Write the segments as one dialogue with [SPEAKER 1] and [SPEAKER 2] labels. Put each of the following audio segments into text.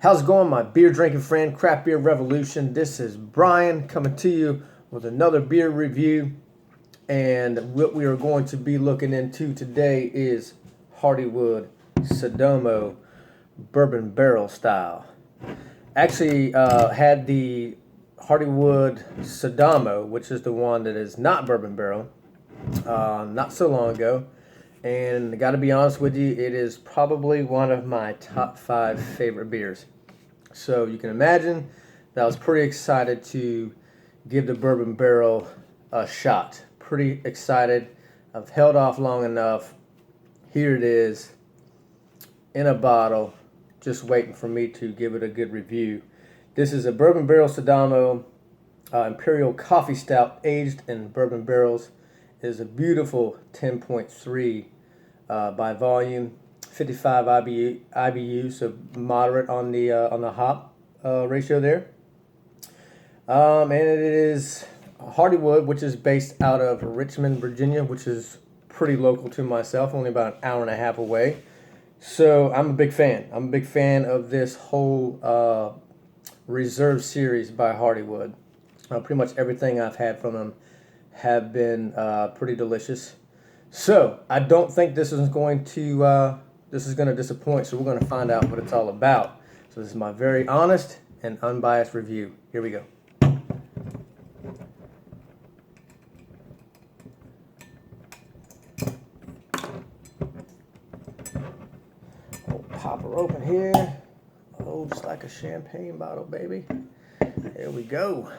[SPEAKER 1] How's it going, my beer drinking friend, Craft Beer Revolution? This is Brian coming to you with another beer review. And what we are going to be looking into today is Hardywood Sidamo Bourbon Barrel Style. Actually, had the Hardywood Sidamo, which is the one that is not bourbon barrel, not so long ago. And I got to be honest with you, it is probably one of my top 5 favorite beers. So you can imagine that I was pretty excited to give the bourbon barrel a shot. Pretty excited. I've held off long enough. Here it is in a bottle, just waiting for me to give it a good review. This is a bourbon barrel Sidamo Imperial Coffee Stout aged in bourbon barrels. It is a beautiful 10.3 by volume, 55 IBU, so moderate on the hop ratio there. And it is Hardywood, which is based out of Richmond, Virginia, which is pretty local to myself, only about an hour and a half away. So I'm a big fan. I'm a big fan of this whole Reserve series by Hardywood. Pretty much everything I've had from them have been pretty delicious. So I don't think this is going to disappoint. So we're going to find out what it's all about. So this is my very honest and unbiased review. Here we go. Pop her open here. Oh, just like a champagne bottle, baby. There we go.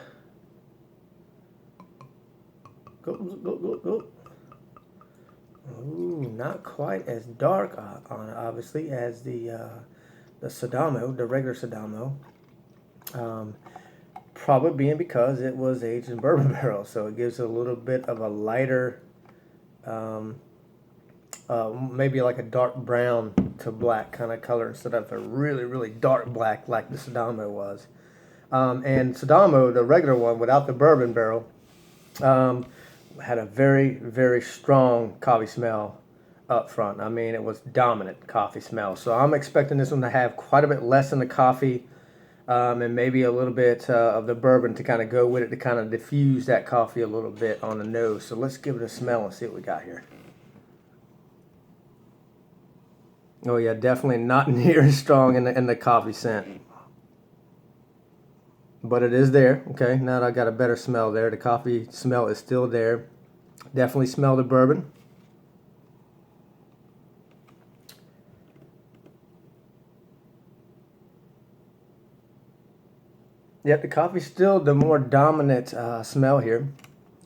[SPEAKER 1] Go. Ooh, not quite as dark, obviously, as the Sidamo, the regular Sidamo. Probably being because it was aged in bourbon barrel, so it gives a little bit of a lighter, maybe like a dark brown to black kind of color instead of a really, really dark black like the Sidamo was. And Sidamo, the regular one without the bourbon barrel, had a very, very strong coffee smell up front. I mean, it was dominant coffee smell. So I'm expecting this one to have quite a bit less in the coffee, and maybe a little bit of the bourbon to kind of go with it to kind of diffuse that coffee a little bit on the nose. So let's give it a smell and see what we got here. Oh yeah, definitely not near as strong in the coffee scent. But it is there. Okay, now that I got a better smell there. The coffee smell is still there. Definitely smell the bourbon. Yep, the coffee's still the more dominant smell here,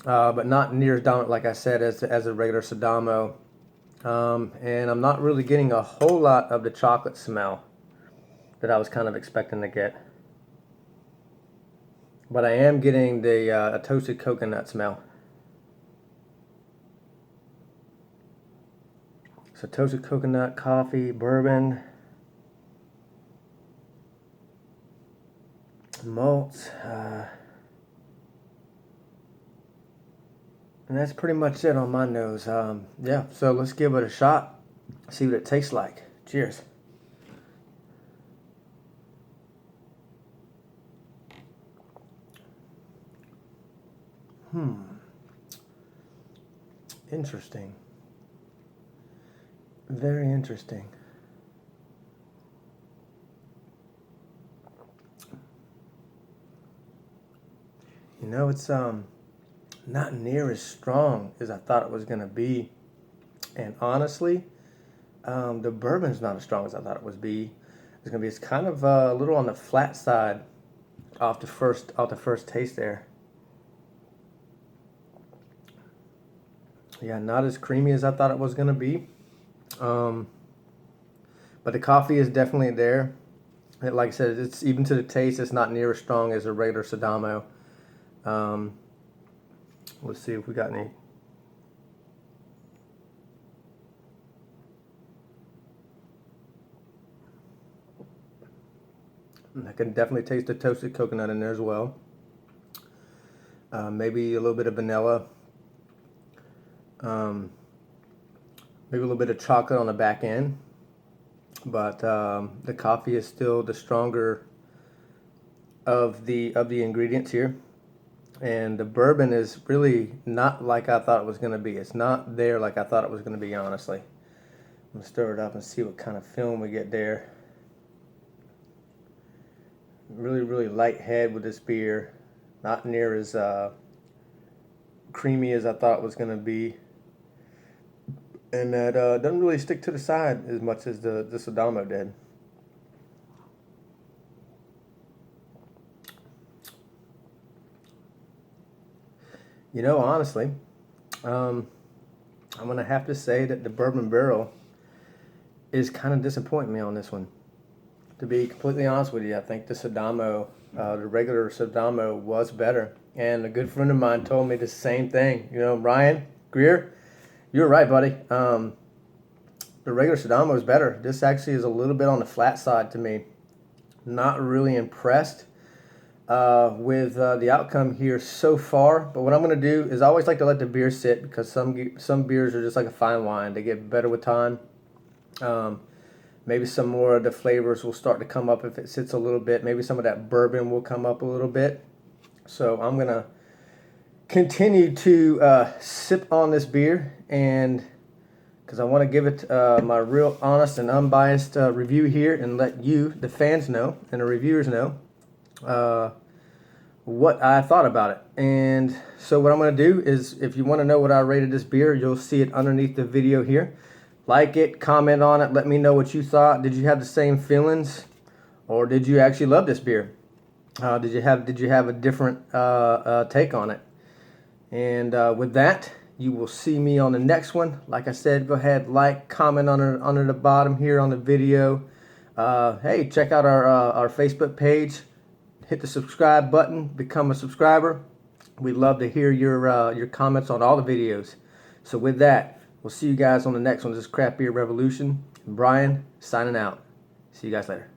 [SPEAKER 1] but not near as dominant, like I said, as a regular Sidamo. And I'm not really getting a whole lot of the chocolate smell that I was kind of expecting to get. But I am getting the toasted coconut smell. So toasted coconut, coffee, bourbon, malts, and that's pretty much it on my nose. Yeah, so let's give it a shot, see what it tastes like. Cheers. Interesting. Very interesting. You know, it's not near as strong as I thought it was going to be. And honestly, the bourbon's not as strong as I thought it would be. It's kind of a little on the flat side off the first taste there. Yeah, not as creamy as I thought it was going to be. But the coffee is definitely there. And like I said, it's even to the taste, it's not near as strong as a regular Sidamo. Let's see if we got any. I can definitely taste the toasted coconut in there as well. Maybe a little bit of vanilla. Maybe a little bit of chocolate on the back end. but the coffee is still the stronger of the ingredients here, and the bourbon is really not like I thought it was going to be. It's not there like I thought it was going to be, honestly. I'm going to stir it up and see what kind of film we get there. Really light head with this beer, not near as creamy as I thought it was going to be, and that doesn't really stick to the side as much as the Sidamo did. You know, honestly, I'm going to have to say that the bourbon barrel is kind of disappointing me on this one. To be completely honest with you, I think the Sidamo, the regular Sidamo, was better. And a good friend of mine told me the same thing. You know, Ryan Greer, you're right, buddy. The regular Sidamo is better. This actually is a little bit on the flat side to me. Not really impressed with the outcome here so far. But what I'm going to do is I always like to let the beer sit, because some beers are just like a fine wine. They get better with time. Maybe some more of the flavors will start to come up if it sits a little bit. Maybe some of that bourbon will come up a little bit. So I'm going to continue to sip on this beer, and because I want to give it my real honest and unbiased review here, and let you, the fans, know, and the reviewers know what I thought about it. And so what I'm going to do is, if you want to know what I rated this beer, you'll see it underneath the video here. Like it, comment on it, let me know what you thought. Did you have the same feelings, or did you actually love this beer? Did you have a different take on it? And with that, you will see me on the next one. Like I said, go ahead, like, comment under the bottom here on the video. Hey, check out our Facebook page. Hit the subscribe button, become a subscriber. We'd love to hear your comments on all the videos. So with that, we'll see you guys on the next one. This is Craft Beer Revolution. Brian signing out. See you guys later.